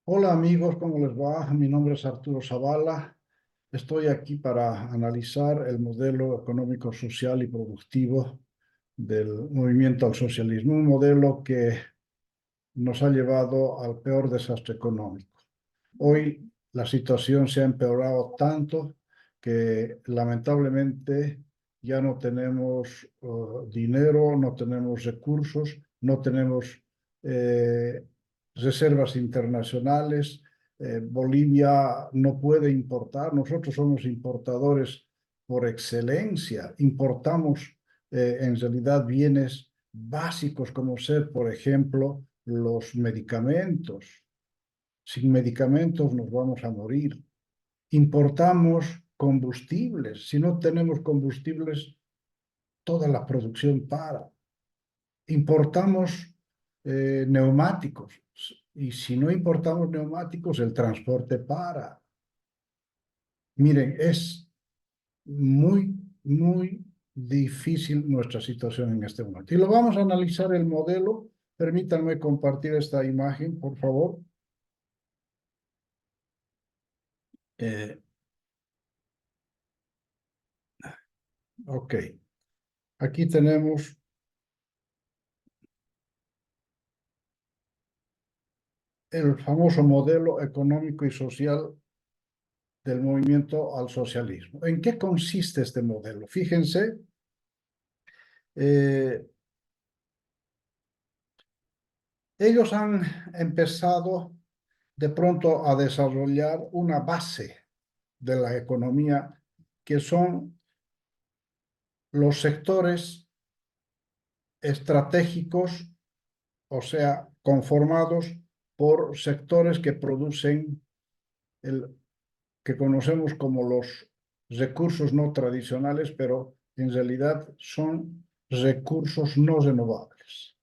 Hola amigos, ¿cómo les va? Mi nombre es Arturo Zavala. Estoy aquí para analizar el modelo económico, social y productivo del movimiento al socialismo, un modelo que nos ha llevado al peor desastre económico. Hoy la situación se ha empeorado tanto que lamentablemente ya no tenemos dinero, no tenemos recursos, no tenemos eh, reservas internacionales. Bolivia no puede importar. Nosotros somos importadores por excelencia. Importamos en realidad bienes básicos como ser, por ejemplo, los medicamentos. Sin medicamentos nos vamos a morir. Importamos combustibles. Si no tenemos combustibles, toda la producción para. Importamos neumáticos. Y si no importamos neumáticos, el transporte para. Miren, es muy difícil nuestra situación en este momento. Y lo vamos a analizar el modelo. Permítanme compartir esta imagen, por favor. Eh, ok. Aquí tenemos el famoso modelo económico y social del movimiento al socialismo. ¿En qué consiste este modelo? Fíjense, eh, ellos han empezado de pronto a desarrollar una base de la economía que son los sectores estratégicos, o sea, conformados por sectores que producen el que conocemos como los recursos no tradicionales, pero en realidad son recursos no renovables.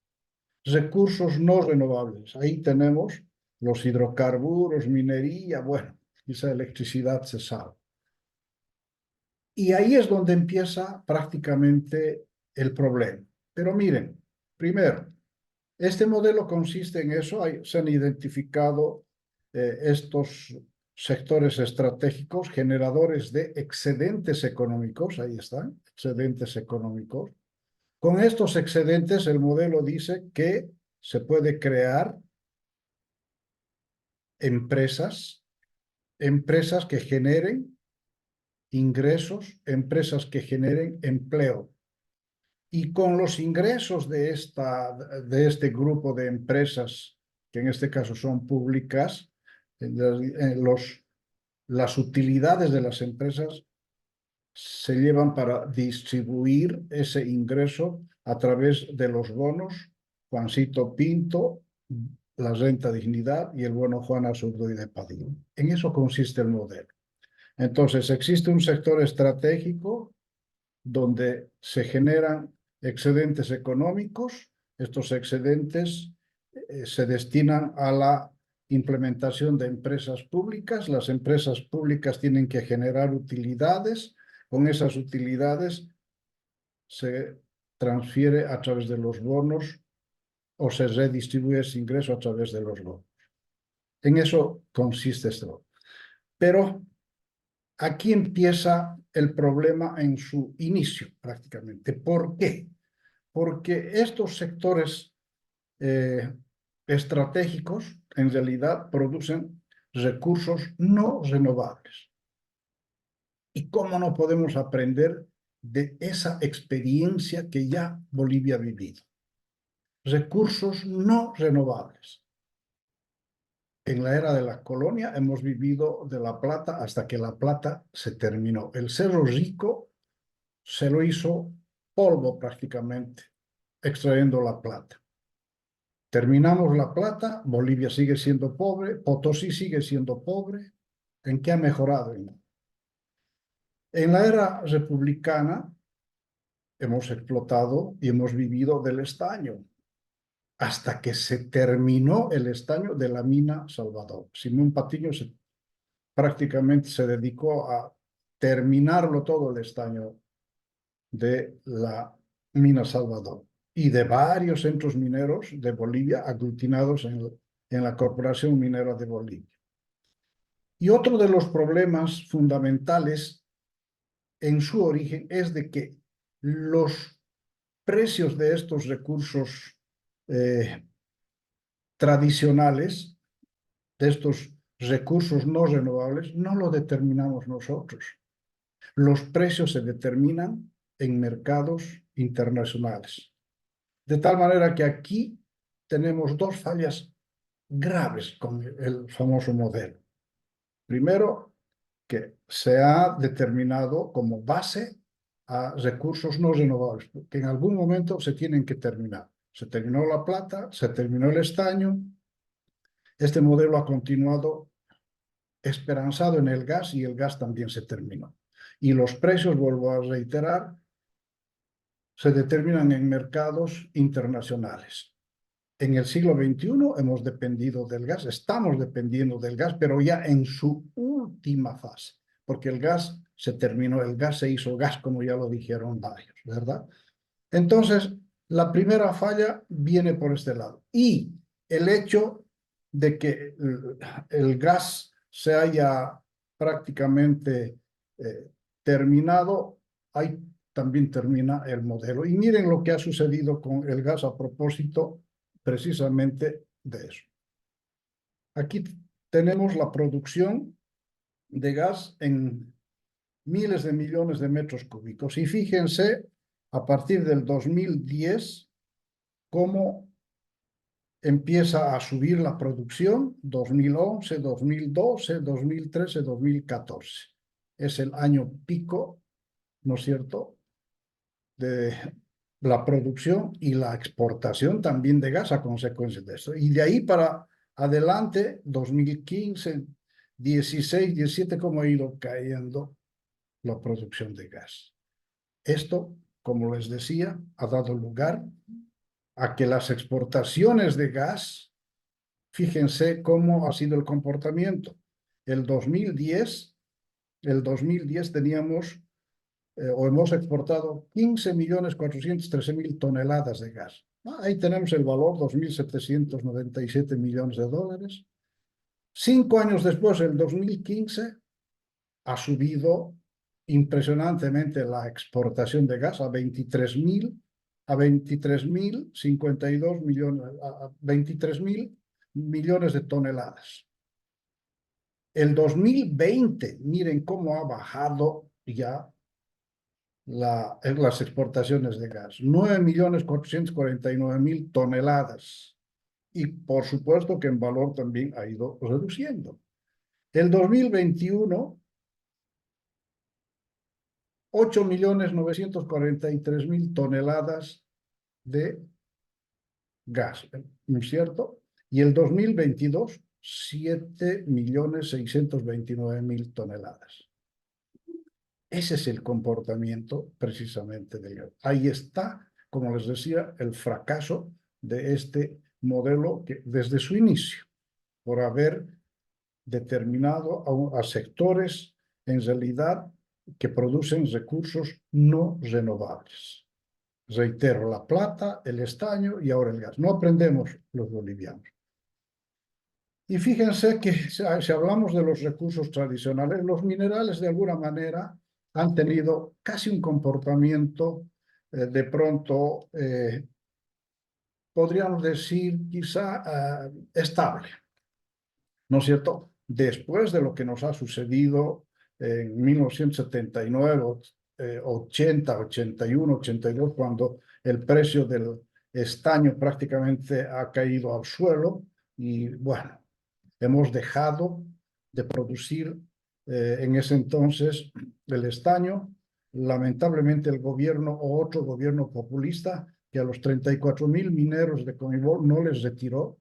Recursos no renovables. Ahí tenemos los hidrocarburos, minería, bueno, esa electricidad se sabe. Y ahí es donde empieza prácticamente el problema. Pero miren, primero, este modelo consiste en eso, se han identificado estos sectores estratégicos generadores de excedentes económicos, ahí están, excedentes económicos. Con estos excedentes, el modelo dice que se puede crear empresas, empresas que generen ingresos, empresas que generen empleo. Y con los ingresos de este grupo de empresas, que en este caso son públicas, las utilidades de las empresas se llevan para distribuir ese ingreso a través de los bonos Juancito Pinto, la renta dignidad y el bono Juan Azurduy de Padilla. En eso consiste el modelo. Entonces, existe un sector estratégico donde se generan excedentes económicos. Estos excedentes se destinan a la implementación de empresas públicas. Las empresas públicas tienen que generar utilidades. Con esas utilidades se transfiere a través de los bonos o se redistribuye ese ingreso a través de los bonos. En eso consiste esto. Pero aquí empieza el problema en su inicio, prácticamente. ¿Por qué? Porque estos sectores eh, estratégicos en realidad producen recursos no renovables. ¿Y cómo no podemos aprender de esa experiencia que ya Bolivia ha vivido? Recursos no renovables. En la era de la colonia hemos vivido de la plata hasta que la plata se terminó. El Cerro Rico se lo hizo polvo prácticamente, extrayendo la plata. Terminamos la plata, Bolivia sigue siendo pobre, Potosí sigue siendo pobre. ¿En qué ha mejorado? En la era republicana hemos explotado y hemos vivido del estaño hasta que se terminó el estaño de la mina Salvador. Simón Patiño prácticamente se dedicó a terminarlo todo el estaño de la mina Salvador y de varios centros mineros de Bolivia aglutinados en la Corporación Minera de Bolivia. Y otro de los problemas fundamentales en su origen es de que los precios de estos recursos tradicionales, de estos recursos no renovables, no lo determinamos nosotros. Los precios se determinan en mercados internacionales. De tal manera que aquí tenemos dos fallas graves con el famoso modelo. Primero, que se ha determinado como base a recursos no renovables, que en algún momento se tienen que terminar. Se terminó la plata, se terminó el estaño. Este modelo ha continuado esperanzado en el gas y el gas también se terminó. Y los precios, vuelvo a reiterar, se determinan en mercados internacionales. En el siglo XXI hemos dependido del gas, estamos dependiendo del gas, pero ya en su última fase, porque el gas se terminó, el gas se hizo gas, como ya lo dijeron varios, ¿verdad? Entonces, la primera falla viene por este lado. Y el hecho de que el gas se haya prácticamente terminado, ahí también termina el modelo. Y miren lo que ha sucedido con el gas a propósito precisamente de eso. Aquí tenemos la producción de gas en miles de millones de metros cúbicos. Y fíjense, a partir del 2010, cómo empieza a subir la producción, 2011, 2012, 2013, 2014. Es el año pico, ¿no es cierto?, de la producción y la exportación también de gas a consecuencia de eso. Y de ahí para adelante, 2015, 16, 17, cómo ha ido cayendo la producción de gas. Esto, como les decía, ha dado lugar a que las exportaciones de gas, fíjense cómo ha sido el comportamiento. El 2010 teníamos o hemos exportado 15.413.000 toneladas de gas. Ahí tenemos el valor, 2.797 millones de dólares. 5 años después, el 2015, ha subido impresionantemente la exportación de gas a 23.052 millones, a 23.000 millones de toneladas. El 2020, miren cómo ha bajado ya las exportaciones de gas, 9.449.000 toneladas. Y por supuesto que en valor también ha ido reduciendo. El 2021, 8.943.000 toneladas de gas, ¿no es cierto? Y el 2022, 7.629.000 toneladas. Ese es el comportamiento precisamente del gas. Ahí está, como les decía, el fracaso de este modelo que desde su inicio, por haber determinado a sectores en realidad que producen recursos no renovables. Reitero, la plata, el estaño y ahora el gas. No aprendemos los bolivianos. Y fíjense que si hablamos de los recursos tradicionales, los minerales de alguna manera han tenido casi un comportamiento de pronto, podríamos decir, quizá estable, ¿no es cierto? Después de lo que nos ha sucedido en 1979, 80, 81, 82, cuando el precio del estaño prácticamente ha caído al suelo y bueno, hemos dejado de producir en ese entonces el estaño. Lamentablemente el gobierno o otro gobierno populista que a los 34.000 mineros de Conibol no les retiró.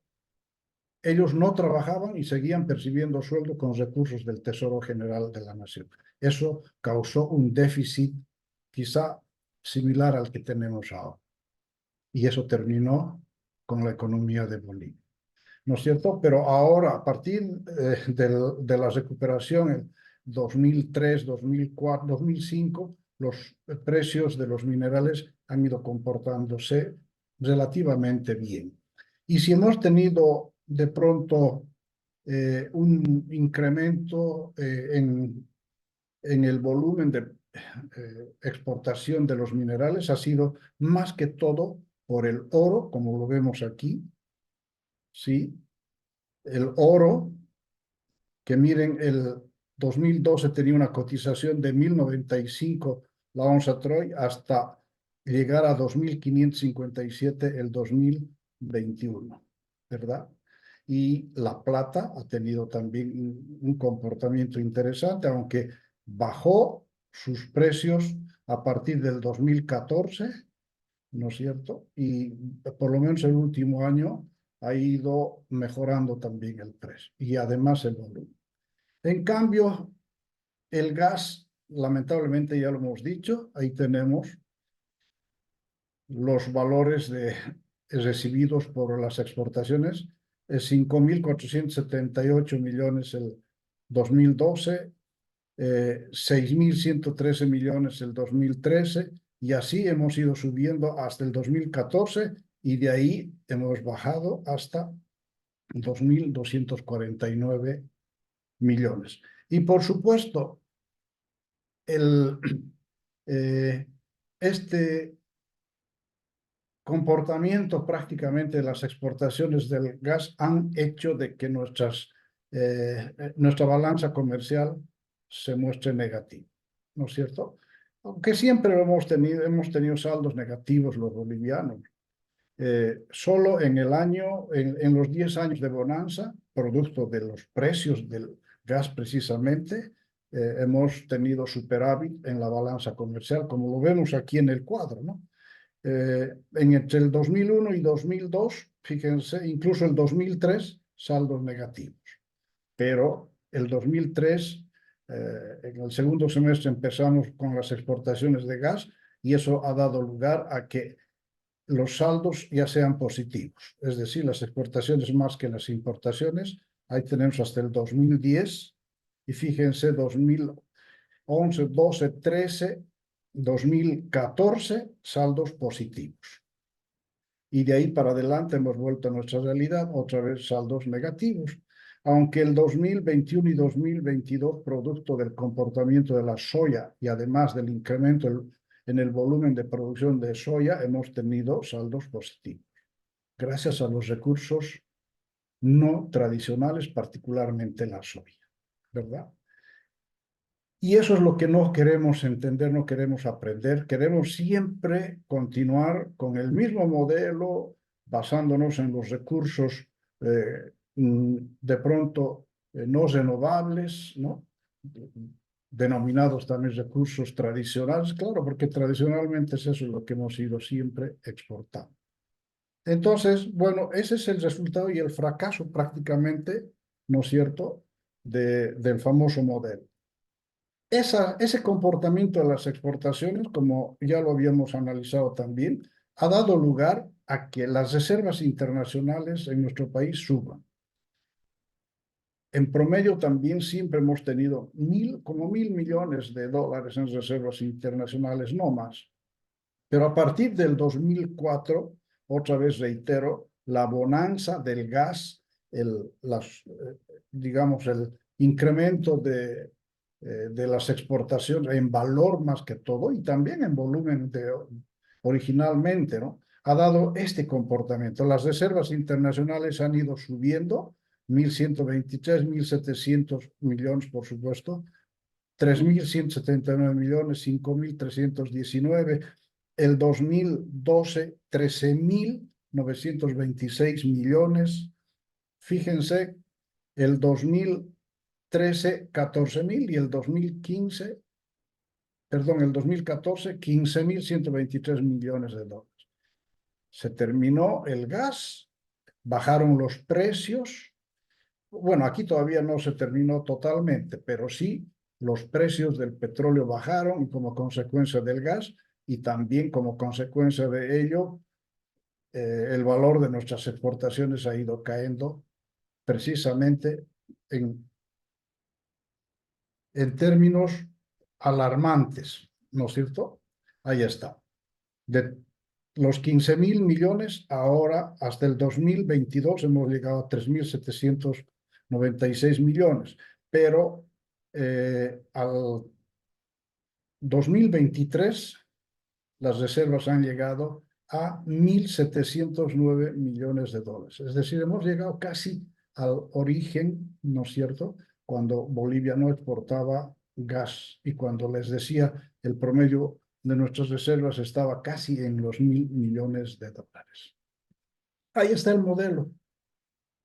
Ellos no trabajaban y seguían percibiendo sueldo con recursos del Tesoro General de la Nación. Eso causó un déficit quizá similar al que tenemos ahora. Y eso terminó con la economía de Bolivia, ¿no es cierto? Pero ahora, a partir de la recuperación en 2003, 2004, 2005, los precios de los minerales han ido comportándose relativamente bien. Y si hemos tenido de pronto un incremento en el volumen de exportación de los minerales ha sido más que todo por el oro, como lo vemos aquí, ¿sí? El oro, que miren, el 2012 tenía una cotización de 1.095 la onza Troy hasta llegar a 2.557 el 2021, ¿verdad? Y la plata ha tenido también un comportamiento interesante, aunque bajó sus precios a partir del 2014, ¿no es cierto? Y por lo menos el último año ha ido mejorando también el precio y además el volumen. En cambio, el gas, lamentablemente ya lo hemos dicho, ahí tenemos los valores recibidos por las exportaciones, 5.478 millones el 2012, 6.113 millones el 2013, y así hemos ido subiendo hasta el 2014 y de ahí hemos bajado hasta 2.249 millones. Y por supuesto, el, este comportamiento prácticamente de las exportaciones del gas han hecho de que nuestra balanza comercial se muestre negativa, ¿no es cierto? Aunque siempre hemos tenido saldos negativos los bolivianos. Solo en los 10 años de bonanza, producto de los precios del gas precisamente, hemos tenido superávit en la balanza comercial, como lo vemos aquí en el cuadro, ¿no? Entre el 2001 y 2002, fíjense, incluso el 2003, saldos negativos. Pero el 2003, en el segundo semestre empezamos con las exportaciones de gas y eso ha dado lugar a que los saldos ya sean positivos. Es decir, las exportaciones más que las importaciones. Ahí tenemos hasta el 2010 y fíjense, 2011, 12, 13, 2014, saldos positivos. Y de ahí para adelante hemos vuelto a nuestra realidad, otra vez saldos negativos. Aunque el 2021 y 2022, producto del comportamiento de la soya y además del incremento en el volumen de producción de soya, hemos tenido saldos positivos, gracias a los recursos no tradicionales, particularmente la soya, ¿verdad? Y eso es lo que no queremos entender, no queremos aprender. Queremos siempre continuar con el mismo modelo, basándonos en los recursos de pronto no renovables, ¿no? Denominados también recursos tradicionales, claro, porque tradicionalmente es eso lo que hemos ido siempre exportando. Entonces, bueno, ese es el resultado y el fracaso prácticamente, ¿no es cierto?, del famoso modelo. Ese comportamiento de las exportaciones, como ya lo habíamos analizado también, ha dado lugar a que las reservas internacionales en nuestro país suban. En promedio también siempre hemos tenido como 1.000 millones de dólares en reservas internacionales, no más. Pero a partir del 2004, otra vez reitero, la bonanza del gas, digamos, el incremento de las exportaciones en valor más que todo y también en volumen originalmente, ¿no? Ha dado este comportamiento. Las reservas internacionales han ido subiendo, 1.123, 1.700 millones, por supuesto, 3.179 millones, 5.319, el 2012, 13.926 millones, fíjense, el 2013, 14.000 y el 2015, perdón, el 2014, 15.123 millones de dólares. Se terminó el gas, bajaron los precios. Bueno, aquí todavía no se terminó totalmente, pero sí los precios del petróleo bajaron y como consecuencia del gas y también como consecuencia de ello, el valor de nuestras exportaciones ha ido cayendo precisamente en términos alarmantes, ¿no es cierto? Ahí está. los 15.000 millones, ahora hasta el 2022 hemos llegado a 3.796 millones, pero al 2023 las reservas han llegado a 1.709 millones de dólares. Es decir, hemos llegado casi al origen, ¿no es cierto?, cuando Bolivia no exportaba gas y cuando les decía el promedio de nuestras reservas estaba casi en los 1.000 millones de dólares. Ahí está el modelo,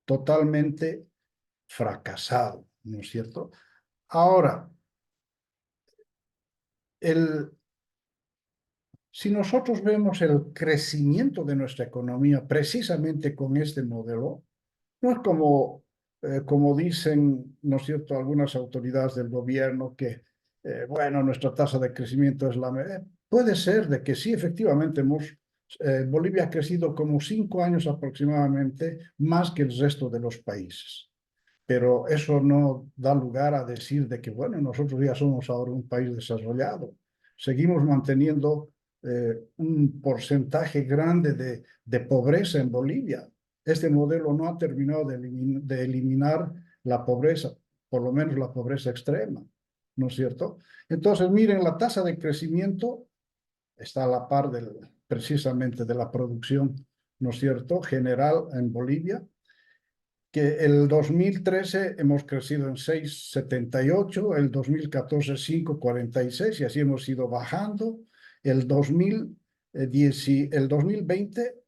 totalmente fracasado, ¿no es cierto? Ahora, si nosotros vemos el crecimiento de nuestra economía precisamente con este modelo, no es como dicen, ¿no es cierto?, algunas autoridades del gobierno que, bueno, nuestra tasa de crecimiento es puede ser de que sí, efectivamente, Bolivia ha crecido como 5 años aproximadamente más que el resto de los países. Pero eso no da lugar a decir de que, bueno, nosotros ya somos ahora un país desarrollado. Seguimos manteniendo un porcentaje grande de pobreza en Bolivia. Este modelo no ha terminado de eliminar la pobreza, por lo menos la pobreza extrema, ¿no es cierto? Entonces, miren, la tasa de crecimiento está a la par precisamente de la producción, ¿no es cierto?, general en Bolivia, que el 2013 hemos crecido en 6,78, el 2014 5,46 y así hemos ido bajando. El 2020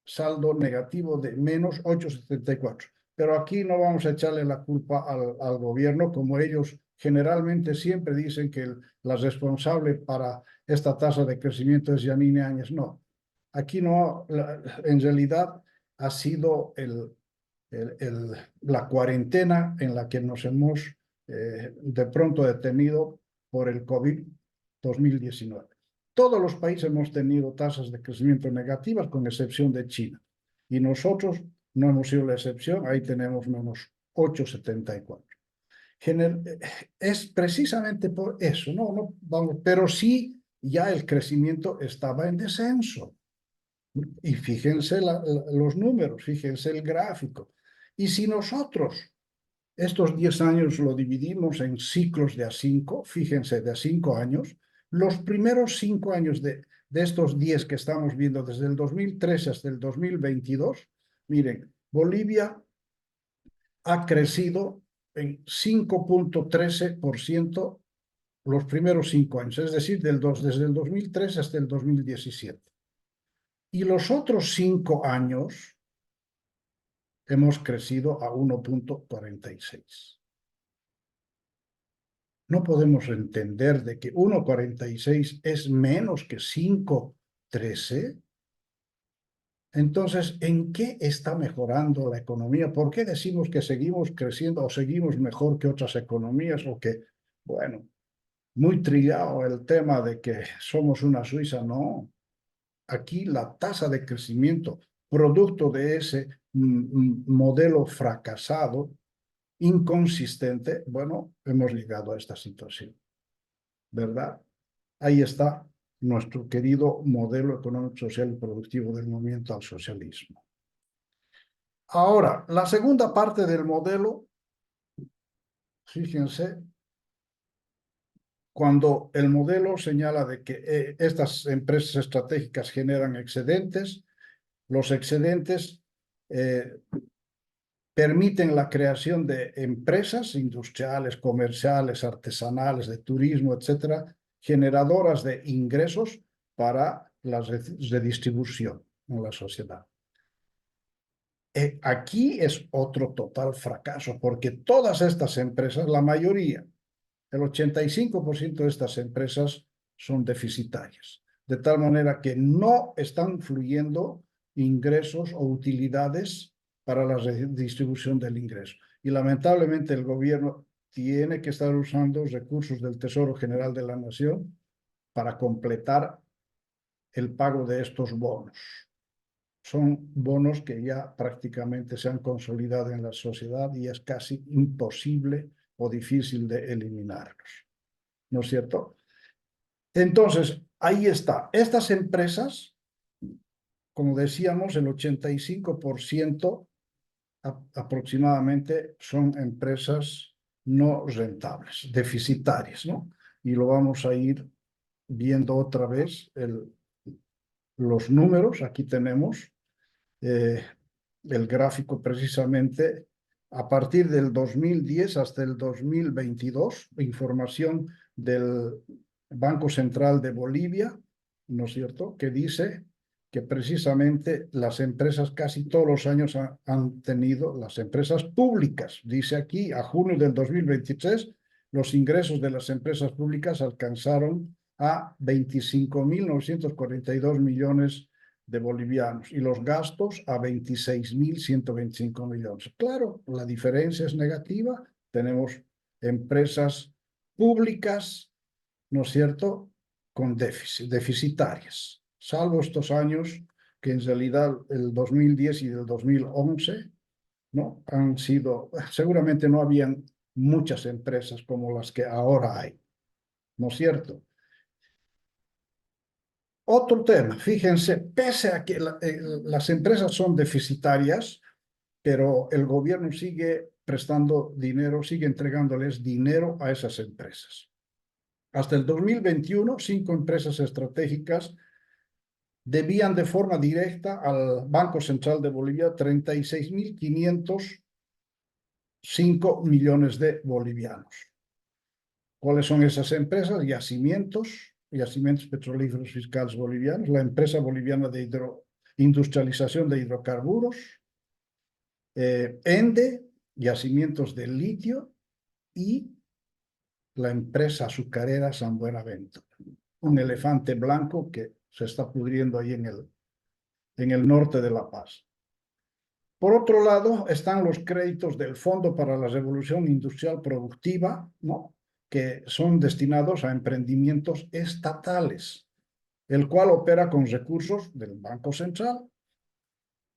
saldo negativo de menos 8,74. Pero aquí no vamos a echarle la culpa al gobierno, como ellos generalmente siempre dicen que la responsable para esta tasa de crecimiento es Yanine Áñez. No, aquí no, en realidad ha sido la cuarentena en la que nos hemos de pronto detenido por el COVID-2019. Todos los países hemos tenido tasas de crecimiento negativas, con excepción de China. Y nosotros no hemos sido la excepción, ahí tenemos menos 8,74. Es precisamente por eso, vamos, pero sí ya el crecimiento estaba en descenso. Y fíjense los números, fíjense el gráfico. Y si nosotros estos 10 años lo dividimos en ciclos de A5, fíjense, de A5 años, los primeros 5 años de estos 10 que estamos viendo desde el 2013 hasta el 2022, miren, Bolivia ha crecido en 5,13% los primeros 5 años, es decir, desde el 2003 hasta el 2017. Y los otros 5 años hemos crecido a 1,46. No podemos entender de que 1,46 es menos que 5,13. Entonces, ¿en qué está mejorando la economía? ¿Por qué decimos que seguimos creciendo o seguimos mejor que otras economías? O que, bueno, muy trillado el tema de que somos una Suiza. No, aquí la tasa de crecimiento, producto de ese modelo fracasado, inconsistente, bueno, hemos llegado a esta situación, ¿verdad? Ahí está nuestro querido modelo económico, social y productivo del movimiento al socialismo. Ahora, la segunda parte del modelo, fíjense, cuando el modelo señala de que estas empresas estratégicas generan excedentes, los excedentes permiten la creación de empresas industriales, comerciales, artesanales, de turismo, etcétera, generadoras de ingresos para la redistribución en la sociedad. Aquí es otro total fracaso, porque todas estas empresas, la mayoría, el 85% de estas empresas son deficitarias, de tal manera que no están fluyendo ingresos o utilidades para la redistribución del ingreso. Y lamentablemente el gobierno tiene que estar usando recursos del Tesoro General de la Nación para completar el pago de estos bonos. Son bonos que ya prácticamente se han consolidado en la sociedad y es casi imposible o difícil de eliminarlos, ¿no es cierto? Entonces, ahí está. Estas empresas como decíamos, el 85% aproximadamente son empresas no rentables, deficitarias, ¿no? Y lo vamos a ir viendo otra vez los números. Aquí tenemos el gráfico precisamente a partir del 2010 hasta el 2022, información del Banco Central de Bolivia, ¿no es cierto?, que dice que precisamente las empresas casi todos los años han tenido, las empresas públicas, dice aquí, a junio del 2023, los ingresos de las empresas públicas alcanzaron a 25.942 millones de bolivianos y los gastos a 26.125 millones. Claro, la diferencia es negativa. Tenemos empresas públicas, ¿no es cierto?, con déficit, deficitarias, salvo estos años que en realidad el 2010 y el 2011, ¿no?, han sido, seguramente no habían muchas empresas como las que ahora hay, ¿no es cierto? Otro tema, fíjense, pese a que las empresas son deficitarias, pero el gobierno sigue prestando dinero, sigue entregándoles dinero a esas empresas. Hasta el 2021, 5 empresas estratégicas debían de forma directa al Banco Central de Bolivia 36.505 millones de bolivianos. ¿Cuáles son esas empresas? Yacimientos petrolíferos fiscales bolivianos, la empresa boliviana de industrialización de hidrocarburos, ENDE, yacimientos de litio, y la empresa azucarera San Buenaventura, un elefante blanco que se está pudriendo ahí en el norte de La Paz. Por otro lado, están los créditos del Fondo para la Revolución Industrial Productiva, ¿no?, que son destinados a emprendimientos estatales, el cual opera con recursos del Banco Central.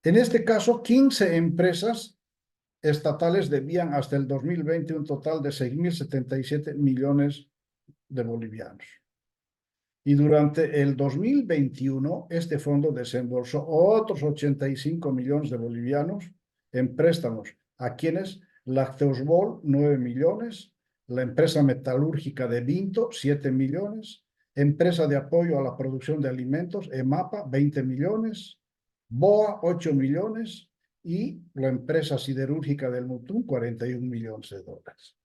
En este caso, 15 empresas estatales debían hasta el 2020 un total de 6.077 millones de bolivianos. Y durante el 2021, este fondo desembolsó otros 85 millones de bolivianos en préstamos. ¿A quienes? Lacteosbol, 9 millones, la empresa metalúrgica de Vinto, 7 millones, empresa de apoyo a la producción de alimentos, EMAPA, 20 millones, BOA, 8 millones, y la empresa siderúrgica del Mutún, 41 millones de dólares.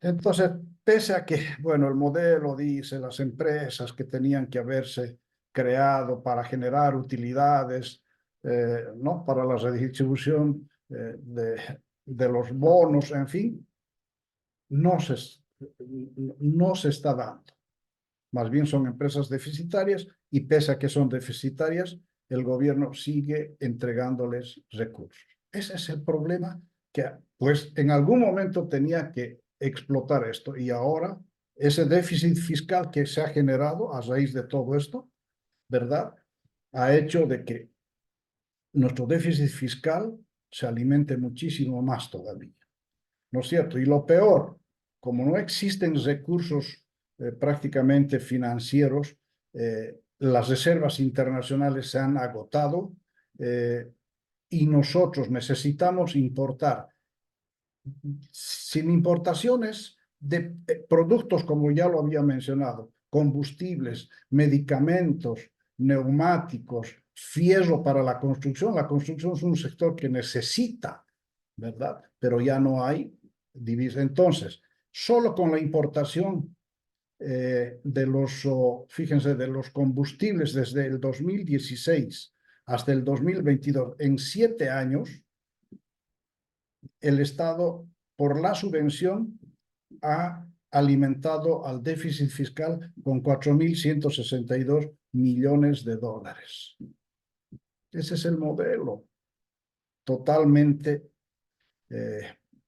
Entonces, pese a que, bueno, el modelo dice las empresas que tenían que haberse creado para generar utilidades, ¿no?, para la redistribución de los bonos, en fin, no se está dando. Más bien son empresas deficitarias y pese a que son deficitarias, el gobierno sigue entregándoles recursos. Ese es el problema que, pues, en algún momento tenía que explotar esto y ahora ese déficit fiscal que se ha generado a raíz de todo esto, ¿verdad?, ha hecho de que nuestro déficit fiscal se alimente muchísimo más todavía, ¿no es cierto? Y lo peor, como no existen recursos prácticamente financieros, las reservas internacionales se han agotado y nosotros necesitamos importar sin importaciones de productos, como ya lo había mencionado, combustibles, medicamentos, neumáticos, fierro para la construcción. La construcción es un sector que necesita, ¿verdad? Pero ya no hay divisa. Entonces, solo con la importación fíjense, de los combustibles desde el 2016 hasta el 2022, en 7 años, el Estado, por la subvención, ha alimentado al déficit fiscal con 4.162 millones de dólares. Ese es el modelo, totalmente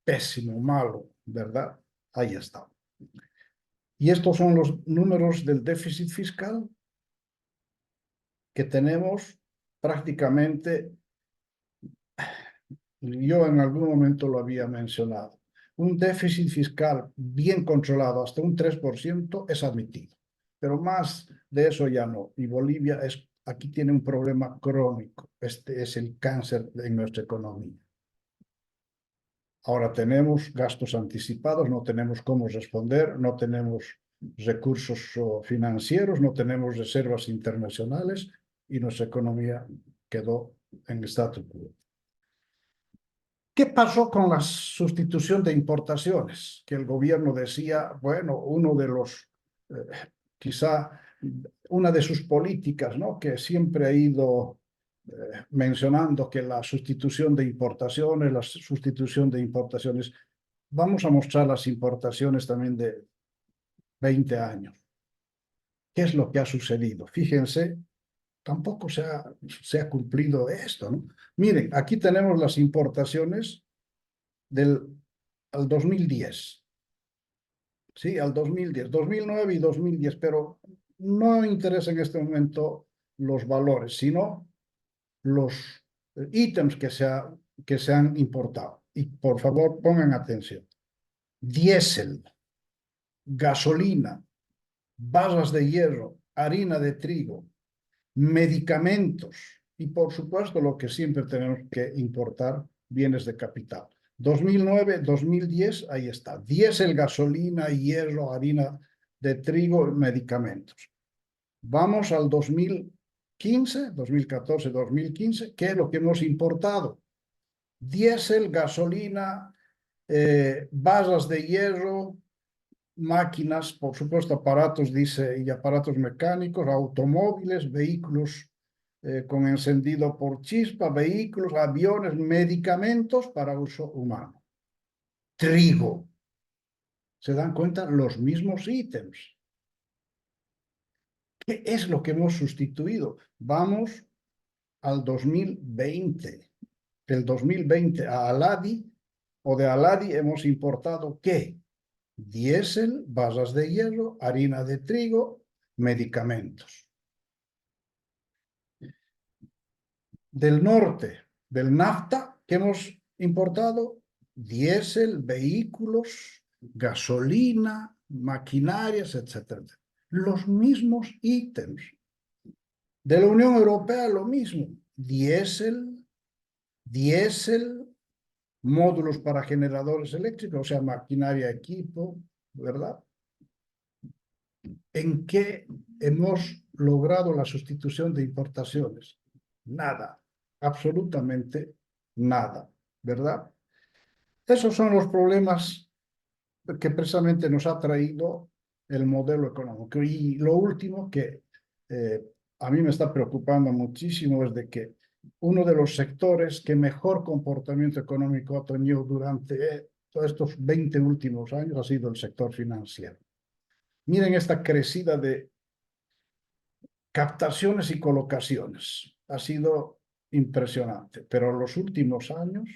pésimo, malo, ¿verdad? Ahí está. Y estos son los números del déficit fiscal que tenemos prácticamente. Yo en algún momento lo había mencionado. Un déficit fiscal bien controlado hasta un 3% es admitido, pero más de eso ya no. Y Bolivia es aquí tiene un problema crónico. Este es el cáncer en nuestra economía. Ahora tenemos gastos anticipados, no tenemos cómo responder, no tenemos recursos financieros, no tenemos reservas internacionales y nuestra economía quedó en statu quo. ¿Qué pasó con la sustitución de importaciones? Que el gobierno decía, bueno, quizá una de sus políticas, ¿no? Que siempre ha ido mencionando que la sustitución de importaciones, vamos a mostrar las importaciones también de 20 años. ¿Qué es lo que ha sucedido? Fíjense, tampoco se ha cumplido esto, ¿no? Miren, aquí tenemos las importaciones al 2010, ¿sí? Al 2010, 2009 y 2010, pero no interesa en este momento los valores, sino los ítems que se han importado. Y por favor, pongan atención. Diésel, gasolina, barras de hierro, harina de trigo, medicamentos y por supuesto lo que siempre tenemos que importar, bienes de capital. 2009, 2010, ahí está. Diésel, gasolina, hierro, harina de trigo, medicamentos. Vamos al 2015, 2014, 2015, ¿qué es lo que hemos importado? Diésel, gasolina, barras de hierro, máquinas, por supuesto, aparatos, dice, y aparatos mecánicos, automóviles, vehículos con encendido por chispa, vehículos, aviones, medicamentos para uso humano. Trigo. ¿Se dan cuenta? Los mismos ítems. ¿Qué es lo que hemos sustituido? Vamos al 2020. Del 2020 a Aladi, o de Aladi hemos importado ¿qué? Diésel, barras de hierro, harina de trigo, medicamentos. Del norte, del NAFTA, ¿qué hemos importado? Diésel, vehículos, gasolina, maquinarias, etc. Los mismos ítems. De la Unión Europea lo mismo. Diésel, módulos para generadores eléctricos, o sea, maquinaria, equipo, ¿verdad? ¿En qué hemos logrado la sustitución de importaciones? Nada, absolutamente nada, ¿verdad? Esos son los problemas que precisamente nos ha traído el modelo económico. Y lo último que a mí me está preocupando muchísimo es de que uno de los sectores que mejor comportamiento económico ha tenido durante todos estos 20 últimos años ha sido el sector financiero. Miren esta crecida de captaciones y colocaciones. Ha sido impresionante, pero en los últimos años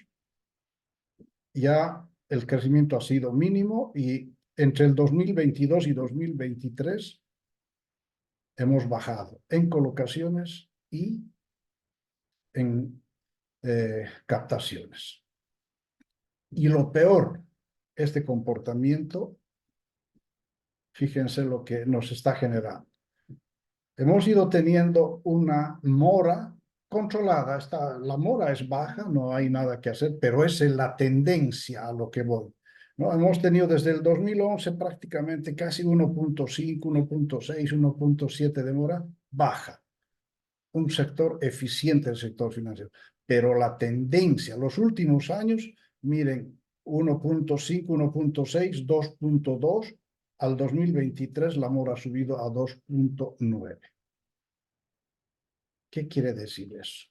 ya el crecimiento ha sido mínimo y entre el 2022 y 2023 hemos bajado en colocaciones y en captaciones. Y lo peor, este comportamiento, fíjense lo que nos está generando. Hemos ido teniendo una mora controlada. La mora es baja, no hay nada que hacer, pero es en la tendencia a lo que voy, ¿no? Hemos tenido desde el 2011 prácticamente casi 1.5, 1.6, 1.7 de mora baja. Un sector eficiente, el sector financiero. Pero la tendencia, los últimos años, miren, 1.5, 1.6, 2.2, al 2023 la mora ha subido a 2.9. ¿Qué quiere decir eso?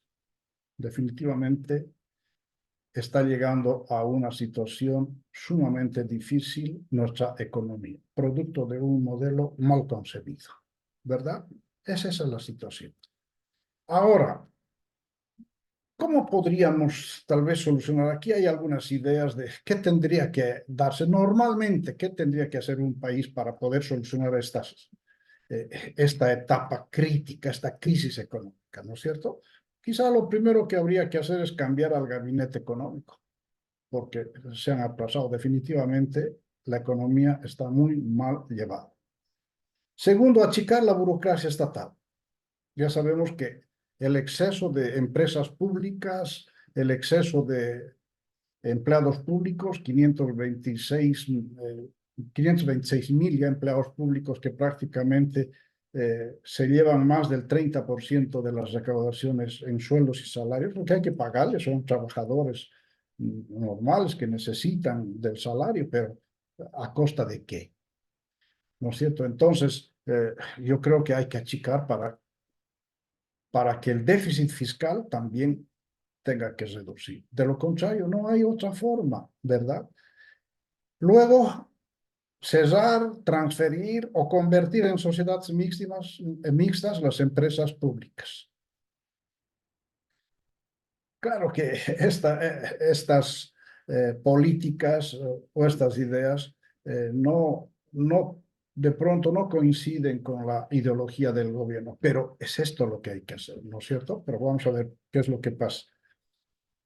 Definitivamente está llegando a una situación sumamente difícil nuestra economía, producto de un modelo mal concebido, ¿verdad? Esa es la situación. Ahora, ¿cómo podríamos tal vez solucionar? Aquí hay algunas ideas de qué tendría que darse normalmente, qué tendría que hacer un país para poder solucionar esta etapa crítica, esta crisis económica, ¿no es cierto? Quizá lo primero que habría que hacer es cambiar al gabinete económico, porque se han aplazado definitivamente, la economía está muy mal llevada. Segundo, achicar la burocracia estatal. ya sabemos que el exceso de empresas públicas, el exceso de empleados públicos, 526.000 ya empleados públicos que prácticamente se llevan más del 30% de las recaudaciones en sueldos y salarios, lo que hay que pagarles son trabajadores normales que necesitan del salario, pero ¿a costa de qué? ¿No es cierto? Entonces, yo creo que hay que achicar para que el déficit fiscal también tenga que reducir. De lo contrario, no hay otra forma, ¿verdad? Luego, cerrar, transferir o convertir en sociedades mixtas las empresas públicas. Claro que estas políticas o estas ideas de pronto no coinciden con la ideología del gobierno, pero es esto lo que hay que hacer, ¿no es cierto? Pero vamos a ver qué es lo que pasa.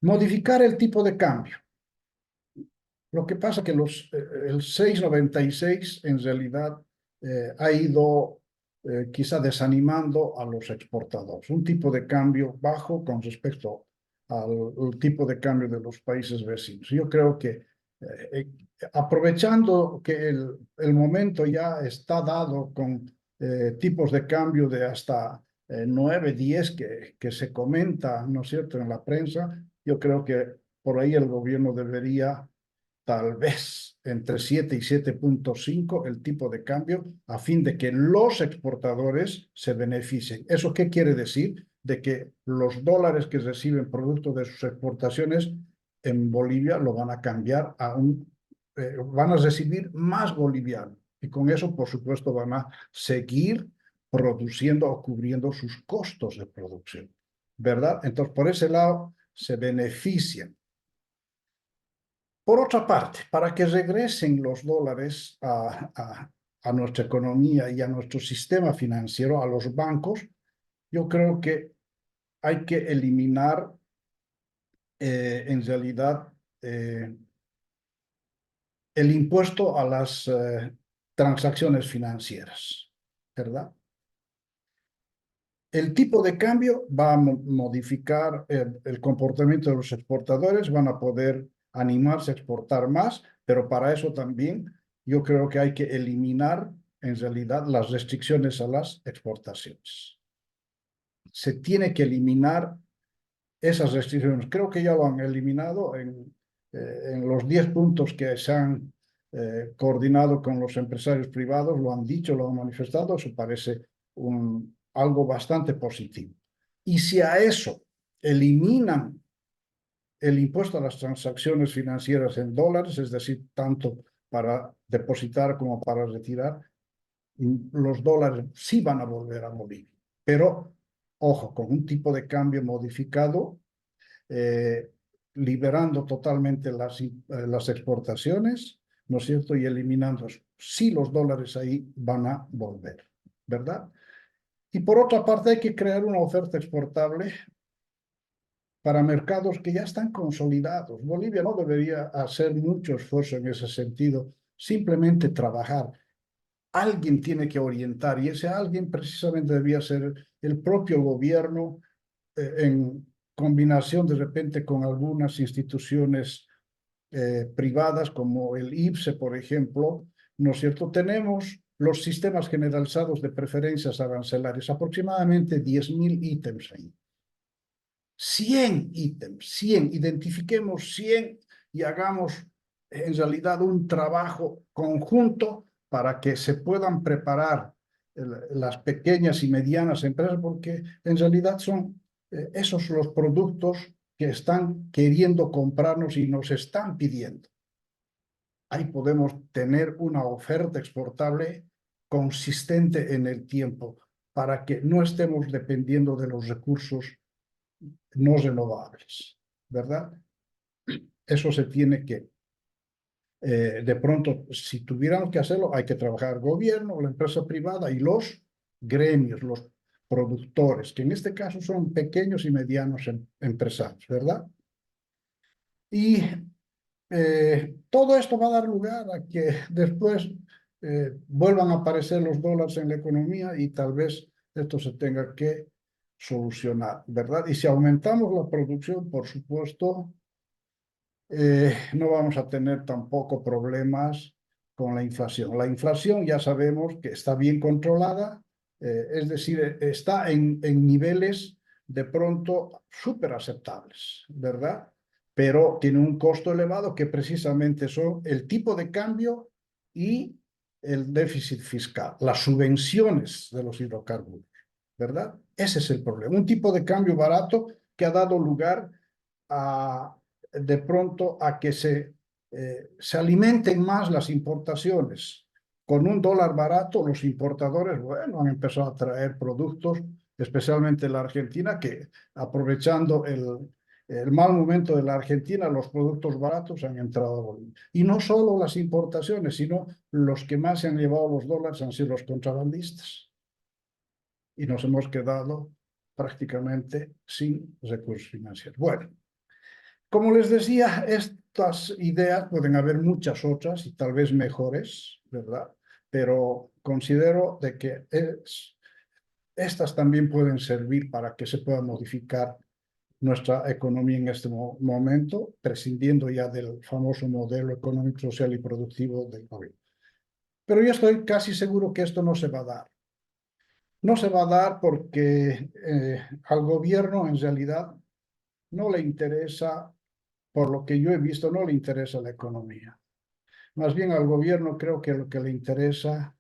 Modificar el tipo de cambio. Lo que pasa es que el 6,96 en realidad ha ido quizá desanimando a los exportadores. Un tipo de cambio bajo con respecto al tipo de cambio de los países vecinos. Yo creo que aprovechando que el momento ya está dado con tipos de cambio de hasta 9, 10 que se comenta, ¿no es cierto?, en la prensa, yo creo que por ahí el gobierno debería tal vez entre 7 y 7,5 el tipo de cambio a fin de que los exportadores se beneficien. ¿Eso qué quiere decir? De que los dólares que reciben producto de sus exportaciones en Bolivia lo van a cambiar van a recibir más boliviano y con eso, por supuesto, van a seguir produciendo o cubriendo sus costos de producción, ¿verdad? Entonces, por ese lado, se benefician. Por otra parte, para que regresen los dólares a nuestra economía y a nuestro sistema financiero, a los bancos, yo creo que hay que eliminar en realidad el impuesto a las transacciones financieras, ¿verdad? El tipo de cambio va a modificar el comportamiento de los exportadores, van a poder animarse a exportar más, pero para eso también yo creo que hay que eliminar en realidad las restricciones a las exportaciones. Se tiene que eliminar esas restricciones. Creo que ya lo han eliminado en los 10 puntos que se han coordinado con los empresarios privados, lo han dicho, lo han manifestado, eso parece algo bastante positivo. Y si a eso eliminan el impuesto a las transacciones financieras en dólares, es decir, tanto para depositar como para retirar, los dólares sí van a volver a Bolivia. Pero, ojo, con un tipo de cambio modificado, liberando totalmente las exportaciones, ¿no es cierto? Y eliminando, sí los dólares ahí van a volver, ¿verdad? Y por otra parte hay que crear una oferta exportable para mercados que ya están consolidados. Bolivia no debería hacer mucho esfuerzo en ese sentido, simplemente trabajar. Alguien tiene que orientar y ese alguien precisamente debía ser el propio gobierno en combinación de repente con algunas instituciones privadas como el IPSE, por ejemplo, ¿no es cierto? Tenemos los sistemas generalizados de preferencias arancelarias, aproximadamente 10.000 ítems ahí. 100 ítems, 100, identifiquemos 100 y hagamos en realidad un trabajo conjunto para que se puedan preparar las pequeñas y medianas empresas, porque en realidad son esos los productos que están queriendo comprarnos y nos están pidiendo. Ahí podemos tener una oferta exportable consistente en el tiempo para que no estemos dependiendo de los recursos no renovables, ¿verdad? Eso se tiene que, de pronto, si tuviéramos que hacerlo, hay que trabajar el gobierno, la empresa privada y los gremios, los productores, que en este caso son pequeños y medianos empresarios, ¿verdad? Y todo esto va a dar lugar a que después vuelvan a aparecer los dólares en la economía y tal vez esto se tenga que solucionar, ¿verdad? Y si aumentamos la producción, por supuesto, no vamos a tener tampoco problemas con la inflación. La inflación ya sabemos que está bien controlada, es decir, está en niveles de pronto súper aceptables, ¿verdad? Pero tiene un costo elevado que precisamente son el tipo de cambio y el déficit fiscal, las subvenciones de los hidrocarburos, ¿verdad? Ese es el problema. Un tipo de cambio barato que ha dado lugar a de pronto a que se alimenten más las importaciones. Con un dólar barato, los importadores, bueno, han empezado a traer productos, especialmente la Argentina, que aprovechando el mal momento de la Argentina, los productos baratos han entrado a Bolivia. Y no solo las importaciones, sino los que más se han llevado los dólares han sido los contrabandistas. Y nos hemos quedado prácticamente sin recursos financieros. Bueno, como les decía, estas ideas pueden haber muchas otras y tal vez mejores, ¿verdad? Pero considero de que estas también pueden servir para que se pueda modificar nuestra economía en este momento, prescindiendo ya del famoso modelo económico, social y productivo del gobierno. Pero yo estoy casi seguro que esto no se va a dar. No se va a dar porque al gobierno en realidad no le interesa, por lo que yo he visto, no le interesa la economía. Más bien al gobierno creo que lo que le interesa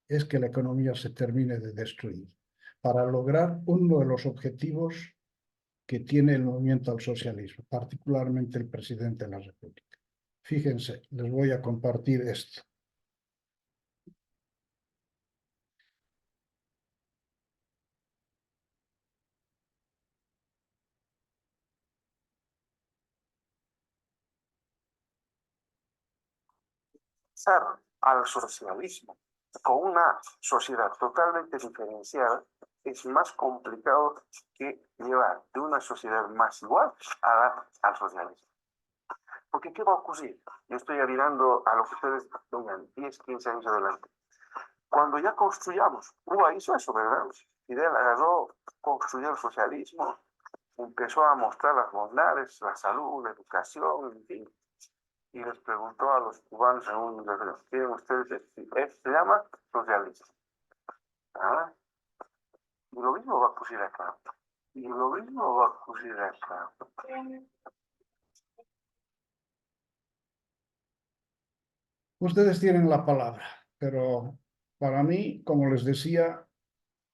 es que la economía se termine de destruir para lograr uno de los objetivos que tiene el movimiento al socialismo, particularmente el presidente de la República. Fíjense, les voy a compartir esto. Al socialismo con una sociedad totalmente diferenciada es más complicado que llevar de una sociedad más igual al socialismo. Porque ¿qué va a ocurrir? Yo estoy mirando a lo que ustedes tengan 10, 15 años adelante. Cuando ya construyamos, Cuba hizo eso, ¿verdad? Fidel agarró, construyó el socialismo, empezó a mostrar las bondades, la salud, la educación, en fin, y les preguntó a los cubanos en un referéndum, ¿quieren ustedes? Se llama socialismo. ¿Ah? Y lo mismo va a ocurrir acá. Y lo mismo va a ocurrir acá. Ustedes tienen la palabra, pero para mí, como les decía,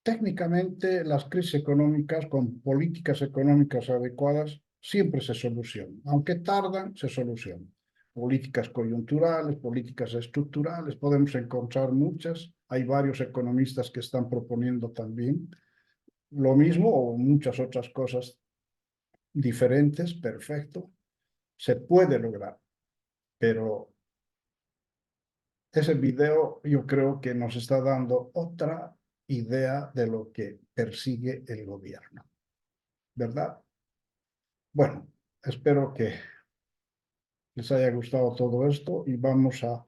técnicamente las crisis económicas con políticas económicas adecuadas siempre se solucionan. Aunque tardan, se solucionan. Políticas coyunturales, políticas estructurales, podemos encontrar muchas. Hay varios economistas que están proponiendo también lo mismo o muchas otras cosas diferentes, perfecto. Se puede lograr, pero ese video yo creo que nos está dando otra idea de lo que persigue el gobierno, ¿verdad? Bueno, espero que les haya gustado todo esto y vamos a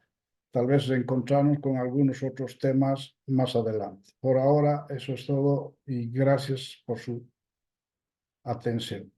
tal vez encontrarnos con algunos otros temas más adelante. Por ahora, eso es todo y gracias por su atención.